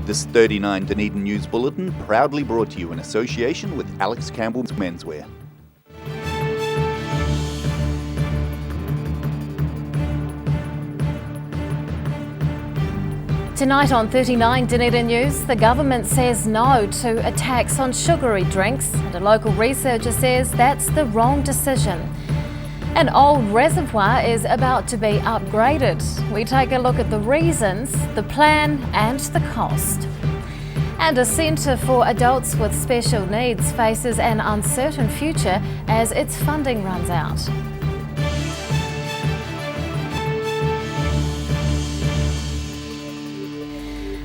This 39 Dunedin News Bulletin proudly brought to you in association with Alex Campbell's Menswear. Tonight on 39 Dunedin News, the government says no to a tax on sugary drinks, and a local researcher says that's the wrong decision. An old reservoir is about to be upgraded. We take a look at the reasons, the plan and the cost. And a centre for adults with special needs faces an uncertain future as its funding runs out.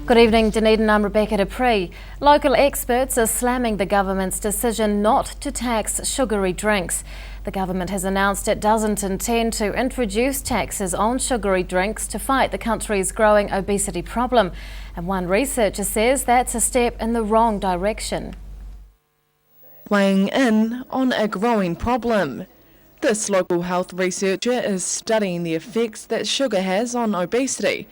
Good evening, Dunedin. I'm Rebecca Dupree. Local experts are slamming the government's decision not to tax sugary drinks. The government has announced it doesn't intend to introduce taxes on sugary drinks to fight the country's growing obesity problem. And one researcher says that's a step in the wrong direction. Weighing in on a growing problem. This local health researcher is studying the effects that sugar has on obesity.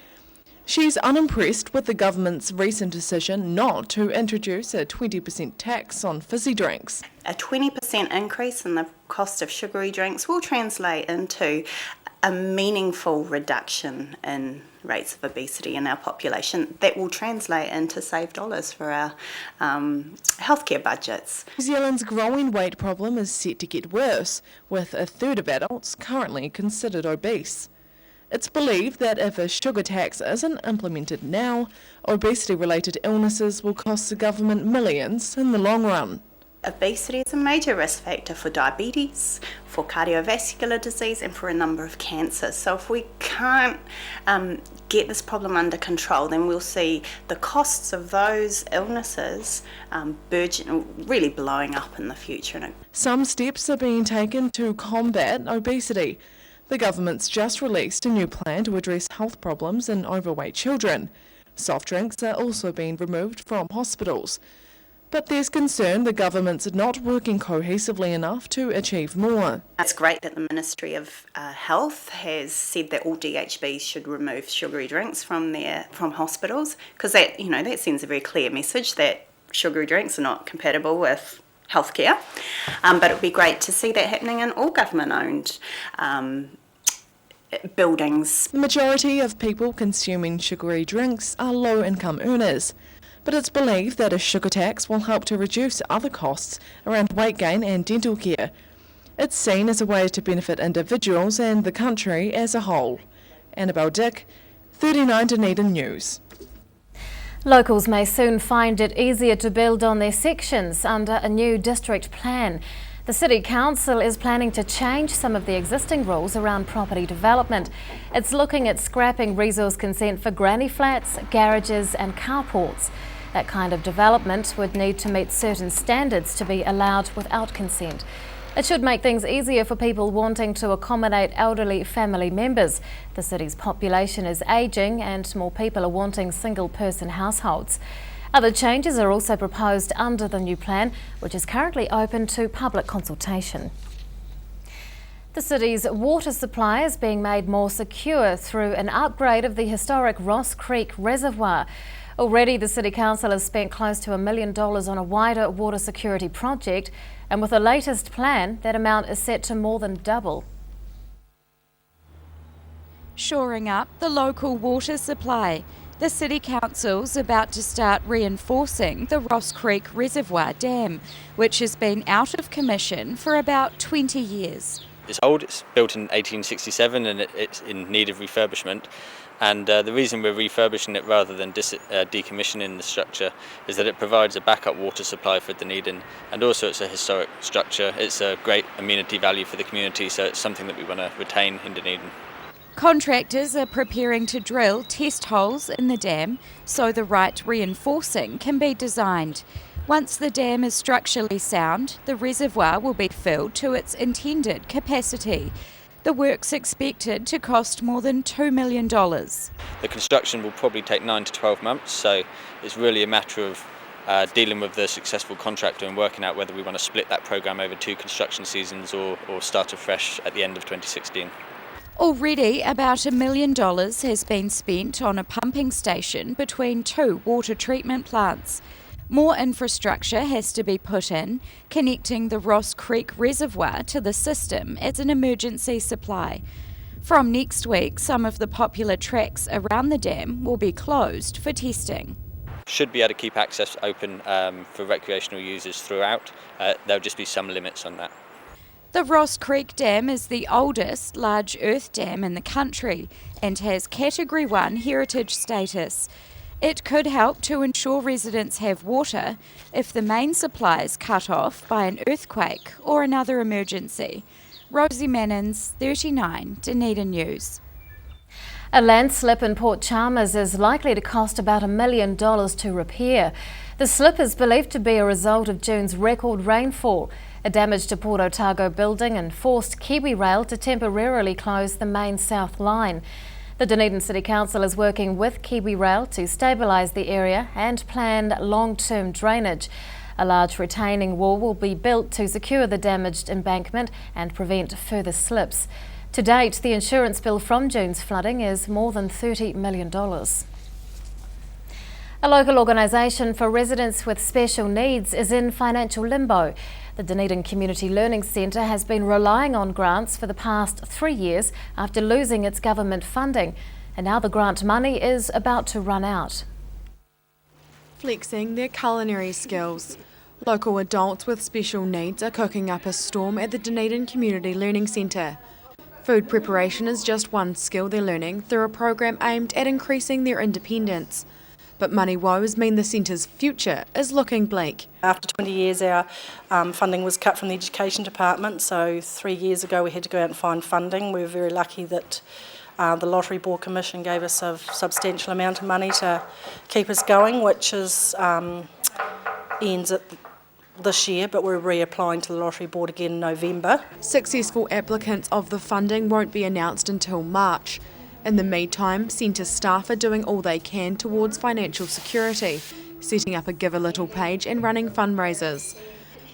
She's unimpressed with the government's recent decision not to introduce a 20% tax on fizzy drinks. A 20% increase in the cost of sugary drinks will translate into a meaningful reduction in rates of obesity in our population. That will translate into saved dollars for our healthcare budgets. New Zealand's growing weight problem is set to get worse, with a third of adults currently considered obese. It's believed that if a sugar tax isn't implemented now, obesity-related illnesses will cost the government millions in the long run. Obesity is a major risk factor for diabetes, for cardiovascular disease and for a number of cancers. So if we can't get this problem under control, then we'll see the costs of those illnesses really blowing up in the future. Some steps are being taken to combat obesity. The government's just released a new plan to address health problems in overweight children. Soft drinks are also being removed from hospitals. But there's concern the government's not working cohesively enough to achieve more. It's great that the Ministry of Health has said that all DHBs should remove sugary drinks from hospitals, because that sends a very clear message that sugary drinks are not compatible with healthcare. But it would be great to see that happening in all government-owned buildings. The majority of people consuming sugary drinks are low-income earners, but it's believed that a sugar tax will help to reduce other costs around weight gain and dental care. It's seen as a way to benefit individuals and the country as a whole. Annabelle Dick, 39 Dunedin News. Locals may soon find it easier to build on their sections under a new district plan. The City Council is planning to change some of the existing rules around property development. It's looking at scrapping resource consent for granny flats, garages and carports. That kind of development would need to meet certain standards to be allowed without consent. It should make things easier for people wanting to accommodate elderly family members. The city's population is ageing and more people are wanting single-person households. Other changes are also proposed under the new plan, which is currently open to public consultation. The city's water supply is being made more secure through an upgrade of the historic Ross Creek Reservoir. Already, the City Council has spent close to $1 million on a wider water security project, and with the latest plan, that amount is set to more than double. Shoring up the local water supply, the City Council's about to start reinforcing the Ross Creek Reservoir Dam, which has been out of commission for about 20 years. It's old, it's built in 1867 and it's in need of refurbishment. And the reason we're refurbishing it rather than decommissioning the structure is that it provides a backup water supply for Dunedin, and also it's a historic structure. It's a great amenity value for the community, so it's something that we want to retain in Dunedin. Contractors are preparing to drill test holes in the dam so the right reinforcing can be designed. Once the dam is structurally sound, the reservoir will be filled to its intended capacity. The work's expected to cost more than $2 million. The construction will probably take 9 to 12 months, so it's really a matter of dealing with the successful contractor and working out whether we want to split that programme over 2 construction seasons or start afresh at the end of 2016. Already, about $1 million has been spent on a pumping station between 2 water treatment plants. More infrastructure has to be put in, connecting the Ross Creek Reservoir to the system as an emergency supply. From next week, some of the popular tracks around the dam will be closed for testing. Should be able to keep access open for recreational users throughout. There'll just be some limits on that. The Ross Creek Dam is the oldest large earth dam in the country and has Category 1 heritage status. It could help to ensure residents have water if the main supply is cut off by an earthquake or another emergency. Rosie Mannins, 39, Dunedin News. A landslip in Port Chalmers is likely to cost about $1 million to repair. The slip is believed to be a result of June's record rainfall. A damage to Port Otago building and forced Kiwi Rail to temporarily close the main south line. The Dunedin City Council is working with Kiwi Rail to stabilise the area and plan long-term drainage. A large retaining wall will be built to secure the damaged embankment and prevent further slips. To date, the insurance bill from June's flooding is more than $30 million. A local organisation for residents with special needs is in financial limbo. The Dunedin Community Learning Centre has been relying on grants for the past 3 years after losing its government funding, and now the grant money is about to run out. Flexing their culinary skills. Local adults with special needs are cooking up a storm at the Dunedin Community Learning Centre. Food preparation is just one skill they're learning through a program aimed at increasing their independence. But money woes mean the centre's future is looking bleak. After 20 years our funding was cut from the Education Department, so 3 years ago we had to go out and find funding. We were very lucky that the Lottery Board Commission gave us a substantial amount of money to keep us going, which is ends at this year, but we're reapplying to the Lottery Board again in November. Successful applicants of the funding won't be announced until March. In the meantime, centre staff are doing all they can towards financial security, setting up a Give a Little page and running fundraisers.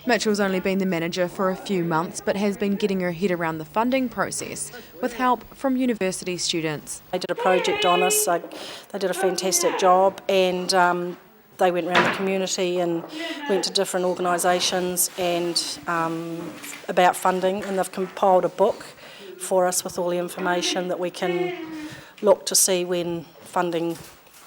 Mitchell's only been the manager for a few months but has been getting her head around the funding process with help from university students. They did a project on us, they did a fantastic job, and they went around the community and went to different organisations and about funding, and they've compiled a book for us with all the information that we can look to see when funding,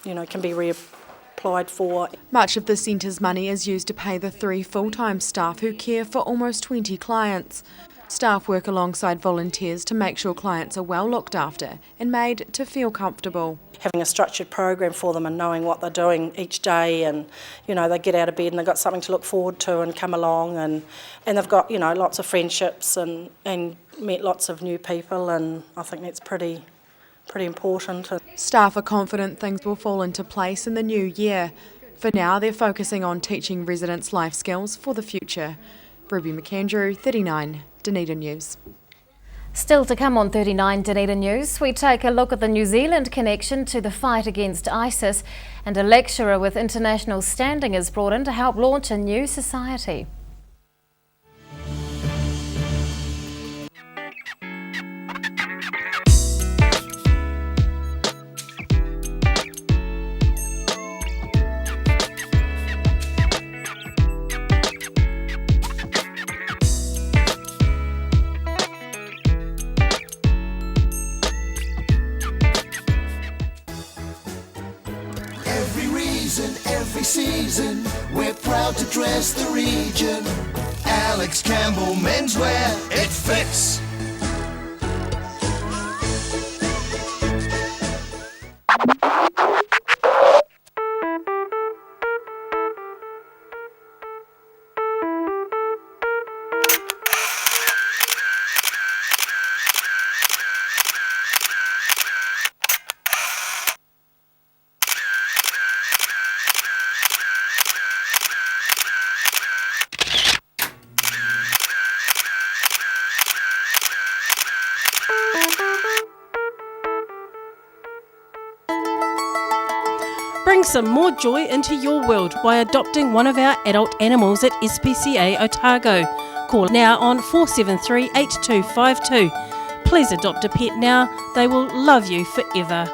can be reapplied for. Much of the centre's money is used to pay the 3 full-time staff who care for almost 20 clients. Staff work alongside volunteers to make sure clients are well looked after and made to feel comfortable. Having a structured program for them and knowing what they're doing each day, and they get out of bed and they've got something to look forward to and come along, and they've got lots of friendships and met lots of new people, and I think that's pretty important. Staff are confident things will fall into place in the new year. For now, they're focusing on teaching residents life skills for the future. Ruby McAndrew, 39, Dunedin News. Still to come on 39 Dunedin News, we take a look at the New Zealand connection to the fight against ISIS, and a lecturer with international standing is brought in to help launch a new society. Every season, we're proud to dress the region. Alex Campbell menswear, it fits. Bring some more joy into your world by adopting one of our adult animals at SPCA Otago. Call now on 473 8252. Please adopt a pet now. They will love you forever.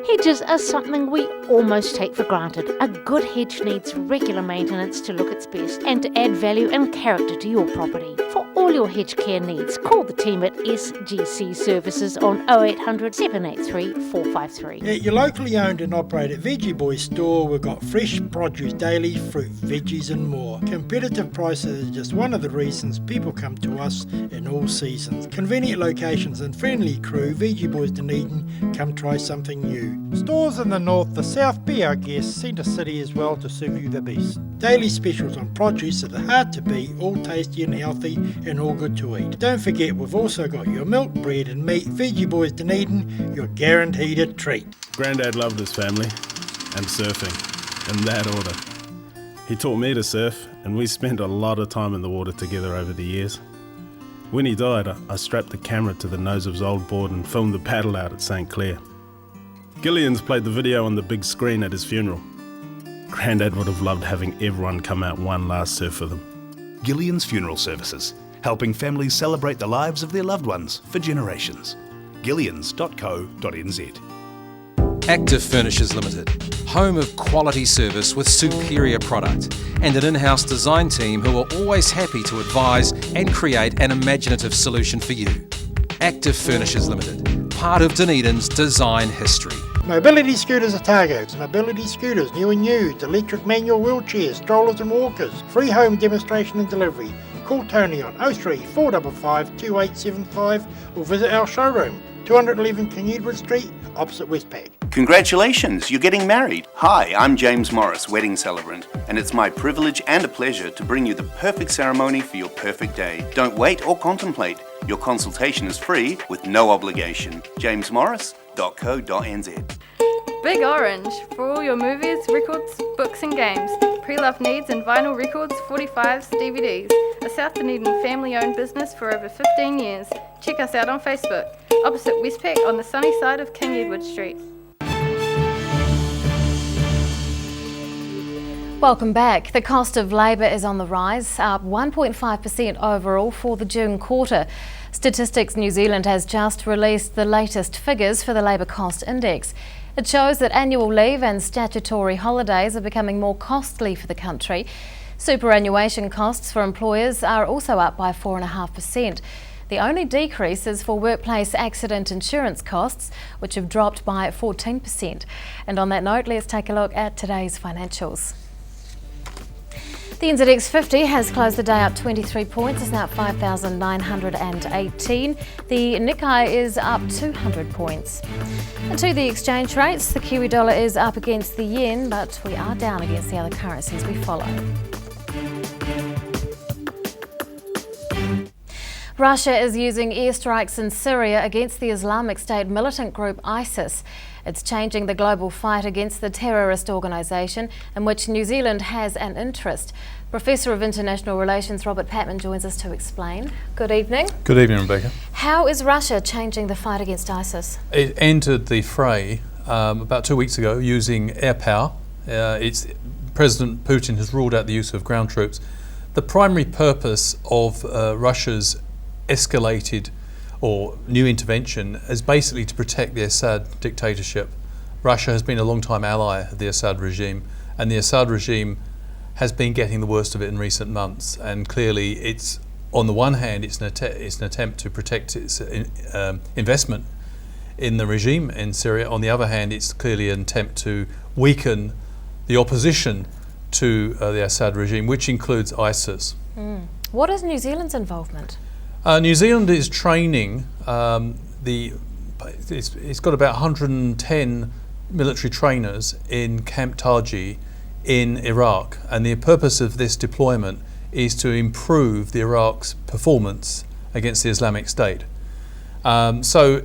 Hedges are something we almost take for granted. A good hedge needs regular maintenance to look its best and to add value and character to your property. For all your hedge care needs, call the team at SGC Services on 0800 783 453. At your locally owned and operated Veggie Boys store, we've got fresh produce daily, fruit, veggies and more. Competitive prices is just one of the reasons people come to us in all seasons. Convenient locations and friendly crew, Veggie Boys Dunedin, come try something new. Stores in the north, the south, be our guest, Centre City as well to serve you the best. Daily specials on produce that are hard to beat, all tasty and healthy and all good to eat. Don't forget we've also got your milk, bread and meat. Veggie Boys Dunedin, your guaranteed a treat. Grandad loved his family and surfing, in that order. He taught me to surf and we spent a lot of time in the water together over the years. When he died, I strapped the camera to the nose of his old board and filmed the paddle out at St. Clair. Gillian's played the video on the big screen at his funeral. Grandad would have loved having everyone come out one last surf with him. Gillian's Funeral Services, helping families celebrate the lives of their loved ones for generations. Gillians.co.nz. Active Furnishers Limited, home of quality service with superior product and an in-house design team who are always happy to advise and create an imaginative solution for you. Active Furnishers Limited, part of Dunedin's design history. Mobility scooters Otago. Mobility scooters, new and used. Electric manual wheelchairs, strollers and walkers. Free home demonstration and delivery. Call Tony on 03 455 2875 or visit our showroom, 211 King Edward Street, opposite Westpac. Congratulations, you're getting married. Hi, I'm James Morris, wedding celebrant, and it's my privilege and a pleasure to bring you the perfect ceremony for your perfect day. Don't wait or contemplate. Your consultation is free with no obligation. jamesmorris.co.nz. Big Orange, for all your movies, records, books and games. Pre-loved needs and vinyl records, 45s, DVDs. A South Dunedin family-owned business for over 15 years. Check us out on Facebook, opposite Westpac on the sunny side of King Edward Street. Welcome back. The cost of labour is on the rise, up 1.5% overall for the June quarter. Statistics New Zealand has just released the latest figures for the Labour Cost Index. It shows that annual leave and statutory holidays are becoming more costly for the country. Superannuation costs for employers are also up by 4.5%. The only decrease is for workplace accident insurance costs, which have dropped by 14%. And on that note, let's take a look at today's financials. The NZX 50 has closed the day up 23 points, it's now at 5,918. The Nikkei is up 200 points. And to the exchange rates, the Kiwi dollar is up against the yen, but we are down against the other currencies we follow. Russia is using airstrikes in Syria against the Islamic State militant group ISIS. It's changing the global fight against the terrorist organisation in which New Zealand has an interest. Professor of International Relations Robert Patman joins us to explain. Good evening. Good evening, Rebecca. How is Russia changing the fight against ISIS? It entered the fray about 2 weeks ago using air power. President Putin has ruled out the use of ground troops. The primary purpose of Russia's escalated or new intervention is basically to protect the Assad dictatorship. Russia has been a long-time ally of the Assad regime, and the Assad regime has been getting the worst of it in recent months. And clearly, it's on the one hand, it's an attempt to protect its investment in the regime in Syria. On the other hand, it's clearly an attempt to weaken the opposition to the Assad regime, which includes ISIS. What is New Zealand's involvement? New Zealand is training it's got about 110 military trainers in Camp Taji in Iraq, and the purpose of this deployment is to improve the Iraq's performance against the Islamic State. So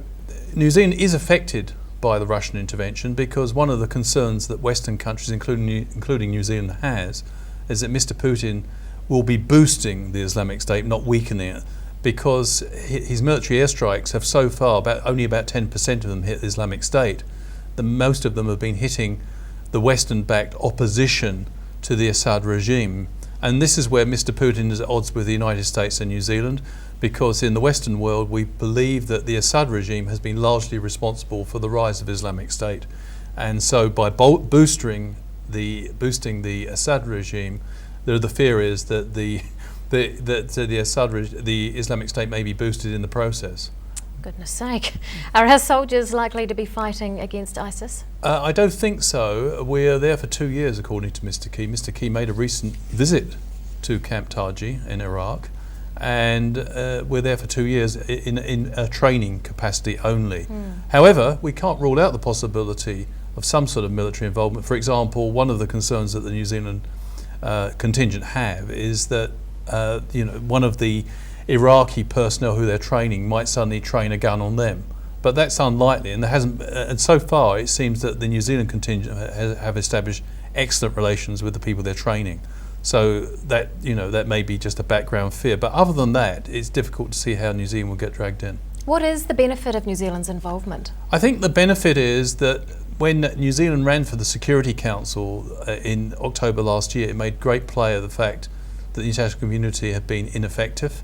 New Zealand is affected by the Russian intervention because one of the concerns that Western countries, including New Zealand, has is that Mr. Putin will be boosting the Islamic State, not weakening it, because his military airstrikes have so far, only about 10% of them hit the Islamic State. Most of them have been hitting the Western-backed opposition to the Assad regime. And this is where Mr. Putin is at odds with the United States and New Zealand. because in the Western world we believe that the Assad regime has been largely responsible for the rise of Islamic State. And so by boosting the Assad regime, the fear is that the Islamic State may be boosted in the process. Goodness sake. Are our soldiers likely to be fighting against ISIS? I don't think so. We're there for 2 years, according to Mr. Key. Mr. Key made a recent visit to Camp Taji in Iraq, and we're there for 2 years in a training capacity only. However, we can't rule out the possibility of some sort of military involvement. For example, one of the concerns that the New Zealand contingent have is that one of the Iraqi personnel who they're training might suddenly train a gun on them, but that's unlikely, and there hasn't. And so far, it seems that the New Zealand contingent have established excellent relations with the people they're training. So that that may be just a background fear, but other than that, it's difficult to see how New Zealand will get dragged in. What is the benefit of New Zealand's involvement? I think the benefit is that when New Zealand ran for the Security Council in October last year, it made great play of the fact that the international community had been ineffective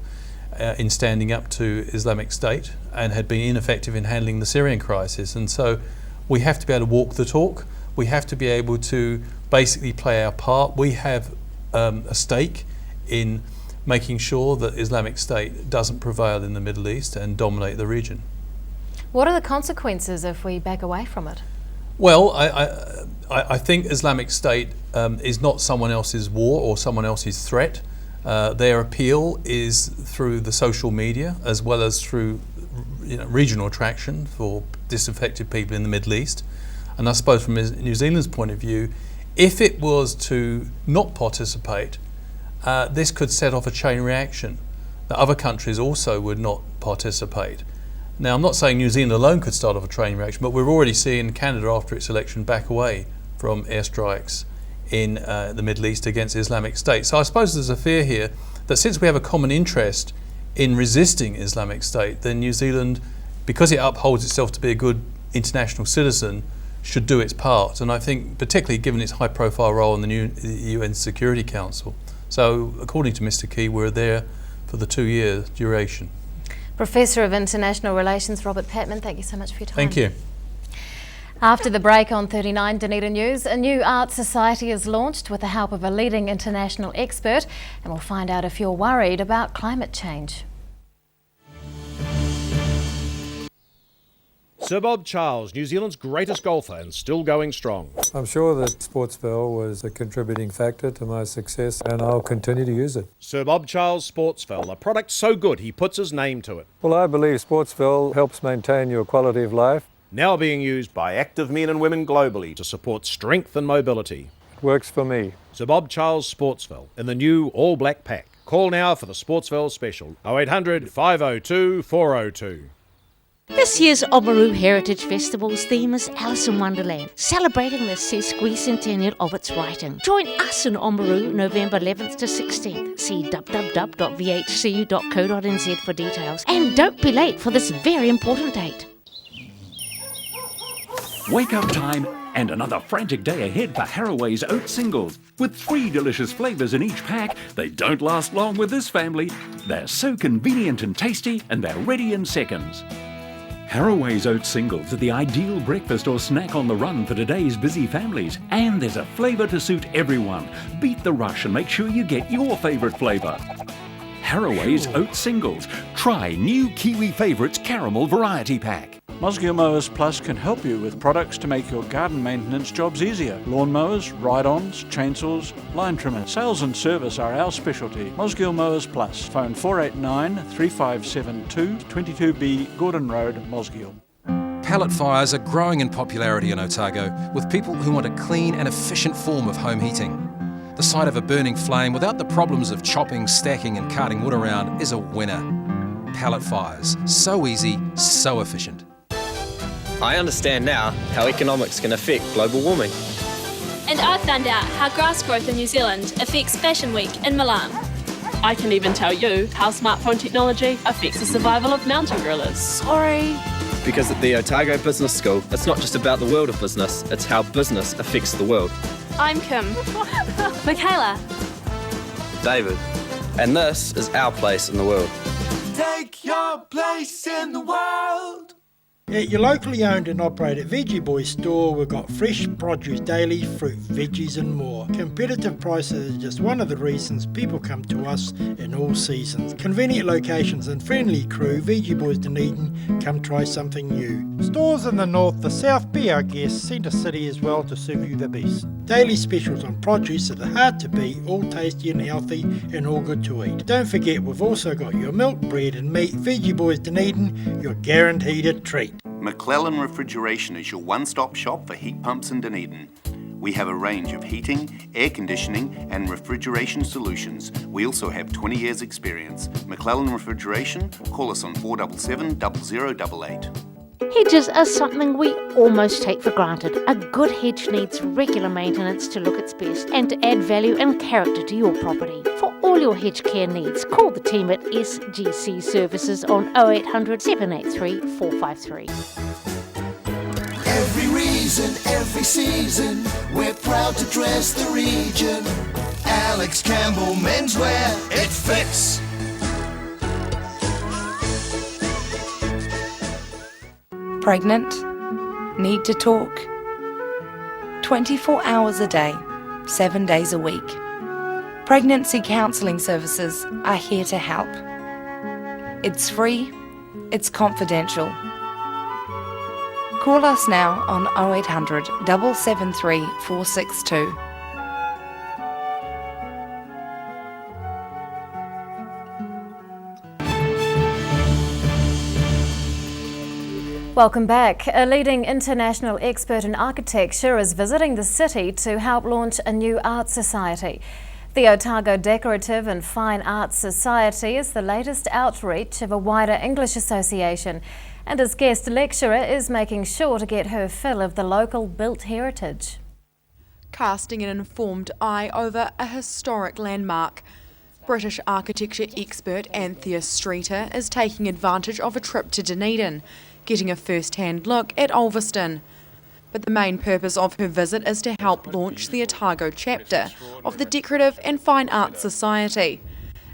in standing up to Islamic State and had been ineffective in handling the Syrian crisis. And so we have to be able to walk the talk. We have to be able to basically play our part. We have a stake in making sure that Islamic State doesn't prevail in the Middle East and dominate the region. What are the consequences if we back away from it? Well, I think Islamic State is not someone else's war or someone else's threat. Their appeal is through the social media as well as through regional attraction for disaffected people in the Middle East. And I suppose from New Zealand's point of view, if it was to not participate, this could set off a chain reaction that other countries also would not participate. Now, I'm not saying New Zealand alone could start off a chain reaction, but we're already seeing Canada after its election back away from airstrikes in the Middle East against Islamic State. So I suppose there's a fear here that since we have a common interest in resisting Islamic State, then New Zealand, because it upholds itself to be a good international citizen, should do its part. And I think particularly given its high profile role in the new UN Security Council. So according to Mr. Key, we're there for the 2-year duration. Professor of International Relations Robert Patman, thank you so much for your time. Thank you. After the break on 39 Dunedin News, a new art society is launched with the help of a leading international expert, and we'll find out if you're worried about climate change. Sir Bob Charles, New Zealand's greatest golfer and still going strong. I'm sure that Sportsville was a contributing factor to my success, and I'll continue to use it. Sir Bob Charles Sportsville, a product so good he puts his name to it. Well, I believe Sportsville helps maintain your quality of life. Now being used by active men and women globally to support strength and mobility. It works for me. Sir Bob Charles Sportsville in the new all-black pack. Call now for the Sportsville special, 0800 502 402. This year's Oamaru Heritage Festival's theme is Alice in Wonderland, celebrating the sesquicentennial of its writing. Join us in Oamaru November 11th to 16th. See www.vhcu.co.nz for details. And don't be late for this very important date. Wake up time and another frantic day ahead for Haraway's Oat Singles. With 3 delicious flavours in each pack, they don't last long with this family. They're so convenient and tasty, and they're ready in seconds. Haraway's Oat Singles are the ideal breakfast or snack on the run for today's busy families. And there's a flavour to suit everyone. Beat the rush and make sure you get your favourite flavour. Haraway's Oat Singles. Try new Kiwi Favourites Caramel Variety Pack. Mosgiel Mowers Plus can help you with products to make your garden maintenance jobs easier. Lawn mowers, ride-ons, chainsaws, line trimmers. Sales and service are our specialty. Mosgiel Mowers Plus. Phone 489 3572 22B Gordon Road, Mosgiel. Pallet fires are growing in popularity in Otago with people who want a clean and efficient form of home heating. The sight of a burning flame without the problems of chopping, stacking and carting wood around is a winner. Pallet fires. So easy, so efficient. I understand now how economics can affect global warming. And I found out how grass growth in New Zealand affects Fashion Week in Milan. I can even tell you how smartphone technology affects the survival of mountain gorillas. Sorry. Because at the Otago Business School, it's not just about the world of business, it's how business affects the world. I'm Kim. Michaela. David. And this is our place in the world. your place in the world. At your locally owned and operated Veggie Boys store, we've got fresh produce daily, fruit, veggies and more. Competitive prices are just one of the reasons people come to us in all seasons. Convenient locations and friendly crew, Veggie Boys Dunedin, come try something new. Stores in the north, the south, be our guest, Centre City as well to serve you the best. Daily specials on produce that are hard to beat, all tasty and healthy and all good to eat. Don't forget we've also got your milk, bread and meat. Veggie Boys Dunedin, you're guaranteed a treat. McClellan Refrigeration is your one-stop shop for heat pumps in Dunedin. We have a range of heating, air conditioning and refrigeration solutions. We also have 20 years experience. McClellan Refrigeration, call us on 477 0088. Hedges are something we almost take for granted. A good hedge needs regular maintenance to look its best and to add value and character to your property. For all your hedge care needs, call the team at SGC Services on 0800 783 453. Every reason, every season, we're proud to dress the region. Alex Campbell Menswear, it fits. Pregnant? Need to talk? 24 hours a day, 7 days a week. Pregnancy counselling services are here to help. It's free, it's confidential. Call us now on 0800 773 462. Welcome back. A leading international expert in architecture is visiting the city to help launch a new art society. The Otago Decorative and Fine Arts Society is the latest outreach of a wider English association, and as guest lecturer is making sure to get her fill of the local built heritage. Casting an informed eye over a historic landmark, British architecture expert Anthea Streeter is taking advantage of a trip to Dunedin, getting a first-hand look at Ulverston. But the main purpose of her visit is to help launch the Otago chapter of the Decorative and Fine Arts Society.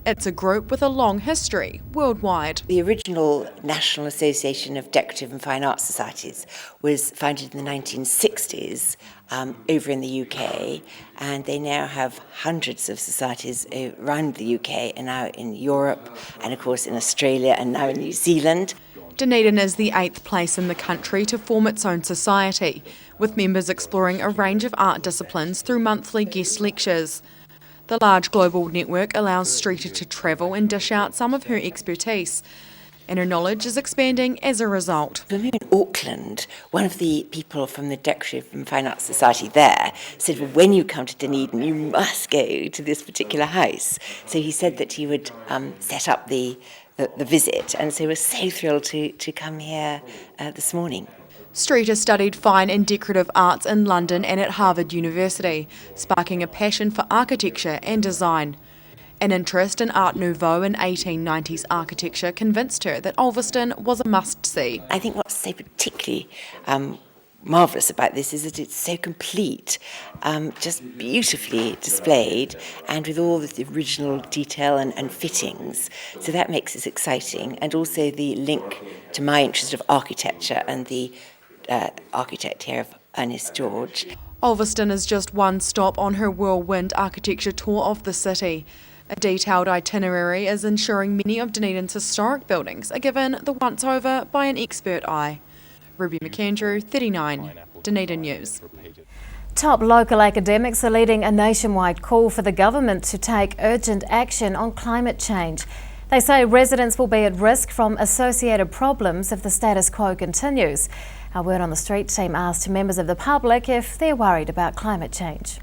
It's a group with a long history worldwide. The original National Association of Decorative and Fine Arts Societies was founded in the 1960s over in the UK, and they now have hundreds of societies around the UK and now in Europe and of course in Australia and now in New Zealand. Dunedin is the 8th place in the country to form its own society, with members exploring a range of art disciplines through monthly guest lectures. The large global network allows Streeter to travel and dish out some of her expertise, and her knowledge is expanding as a result. When we were in Auckland, one of the people from the Decorative and Fine Arts Society there said, well, when you come to Dunedin, you must go to this particular house. So he said that he would set up the visit, and so we're so thrilled to come here this morning. Streeter studied fine and decorative arts in London and at Harvard University, sparking a passion for architecture and design. An interest in Art Nouveau and 1890s architecture convinced her that Ulverston was a must-see. I think what's so particularly marvellous about this is that it's so complete, just beautifully displayed and with all the original detail and fittings. So that makes it exciting, and also the link to my interest of architecture and the architect here of Ernest George. Ulverston is just one stop on her whirlwind architecture tour of the city. A detailed itinerary is ensuring many of Dunedin's historic buildings are given the once-over by an expert eye. Ruby McAndrew, 39, Dunedin News. Top local academics are leading a nationwide call for the government to take urgent action on climate change. They say residents will be at risk from associated problems if the status quo continues. Our Word on the Street team asked members of the public if they're worried about climate change.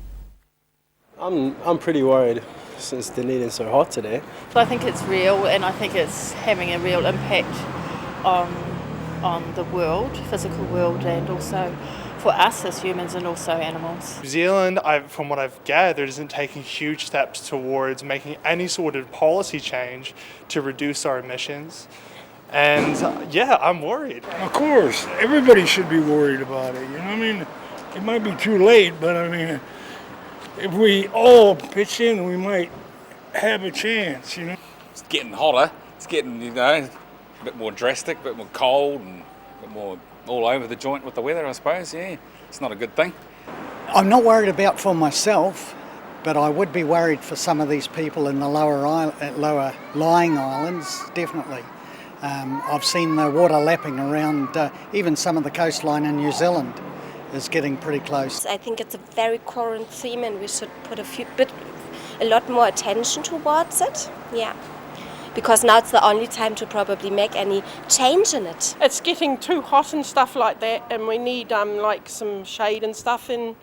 I'm pretty worried since Dunedin's so hot today. So I think it's real, and I think it's having a real impact on the world, physical world, and also for us as humans and also animals. New Zealand, from what I've gathered, isn't taking huge steps towards making any sort of policy change to reduce our emissions. And yeah, I'm worried. Of course, everybody should be worried about it. You know, I mean, it might be too late, but I mean, if we all pitch in, we might have a chance, you know. It's getting hotter. It's getting, a bit more drastic, a bit more cold, and a bit more all over the joint with the weather, I suppose. Yeah, it's not a good thing. I'm not worried about for myself, but I would be worried for some of these people in the lower lying islands, definitely. I've seen the water lapping around, even some of the coastline in New Zealand is getting pretty close. I think it's a very current theme and we should put a lot more attention towards it, yeah. Because now it's the only time to probably make any change in it. It's getting too hot and stuff like that, and we need like some shade and stuff in,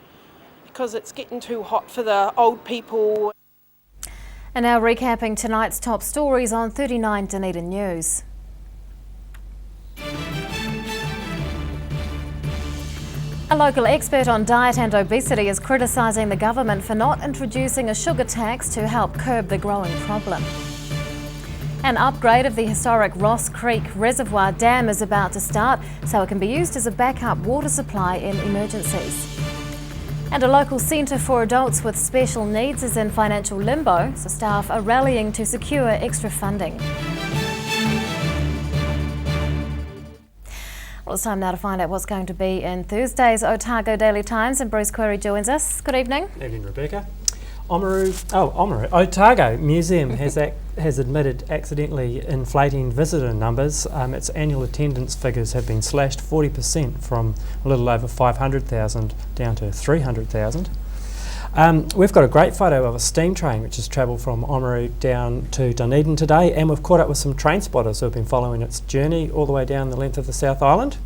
because it's getting too hot for the old people. And now recapping tonight's top stories on 39 Dunedin News. A local expert on diet and obesity is criticising the government for not introducing a sugar tax to help curb the growing problem. An upgrade of the historic Ross Creek Reservoir Dam is about to start, so it can be used as a backup water supply in emergencies. And a local centre for adults with special needs is in financial limbo, so staff are rallying to secure extra funding. Well, it's time now to find out what's going to be in Thursday's Otago Daily Times, and Bruce Query joins us. Good evening. Evening, Rebecca. Otago Museum has admitted accidentally inflating visitor numbers. Its annual attendance figures have been slashed 40% from a little over 500,000 down to 300,000. We've got a great photo of a steam train which has travelled from Oamaru down to Dunedin today, and we've caught up with some train spotters who have been following its journey all the way down the length of the South Island.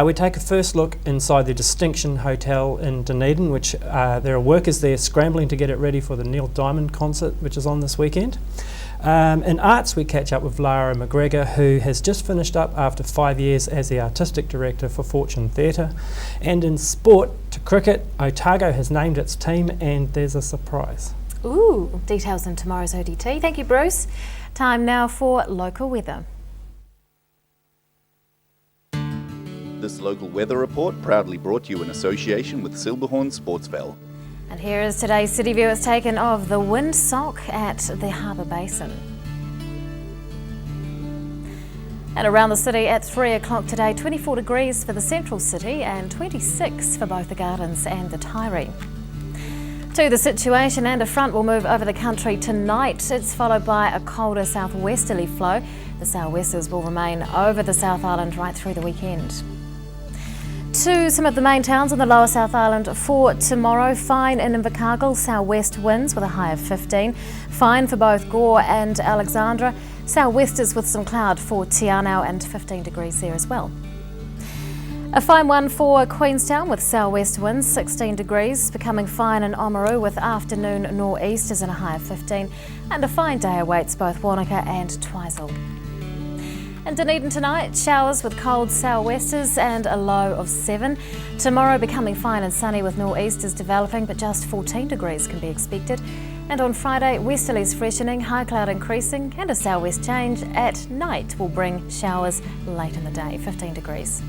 We take a first look inside the Distinction Hotel in Dunedin, which there are workers there scrambling to get it ready for the Neil Diamond concert, which is on this weekend. In arts, we catch up with Lara McGregor, who has just finished up after 5 years as the artistic director for Fortune Theatre. And in sport, to cricket, Otago has named its team, and there's a surprise. Ooh, details in tomorrow's ODT. Thank you, Bruce. Time now for local weather. This local weather report proudly brought to you in association with Silberhorn Sportsville. And here is today's city view. It's taken of the windsock at the Harbour Basin. And around the city at 3 o'clock today, 24 degrees for the central city and 26 for both the Gardens and the Tyree. To the situation, and a front will move over the country tonight. It's followed by a colder southwesterly flow. The sou'westers will remain over the South Island right through the weekend. To some of the main towns on the lower South Island for tomorrow. Fine in Invercargill, sou'west winds with a high of 15. Fine for both Gore and Alexandra. Sou'westers with some cloud for Te Anau and 15 degrees there as well. A fine one for Queenstown with sou'west winds, 16 degrees. Becoming fine in Oamaru with afternoon nor'easters and a high of 15. And a fine day awaits both Wanaka and Twizel. In Dunedin tonight, showers with cold sou'westers and a low of 7. Tomorrow becoming fine and sunny with nor'easters developing, but just 14 degrees can be expected. And on Friday, westerlies freshening, high cloud increasing, and a sou'west change at night will bring showers late in the day, 15 degrees.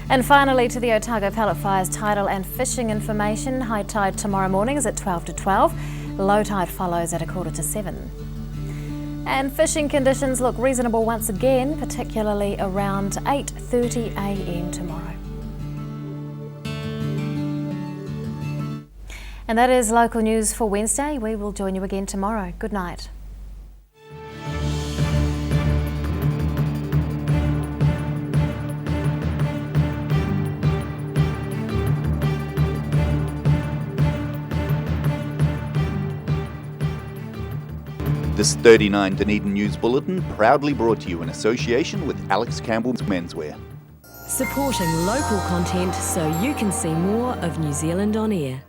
And finally to the Otago Pellet Fire's tidal and fishing information. High tide tomorrow morning is at 12 to 12. Low tide follows at 6:45. And fishing conditions look reasonable once again, particularly around 8:30 a.m. tomorrow. And that is local news for Wednesday. We will join you again tomorrow. Good night. This 39 Dunedin News Bulletin proudly brought to you in association with Alex Campbell's Menswear. Supporting local content so you can see more of New Zealand on air.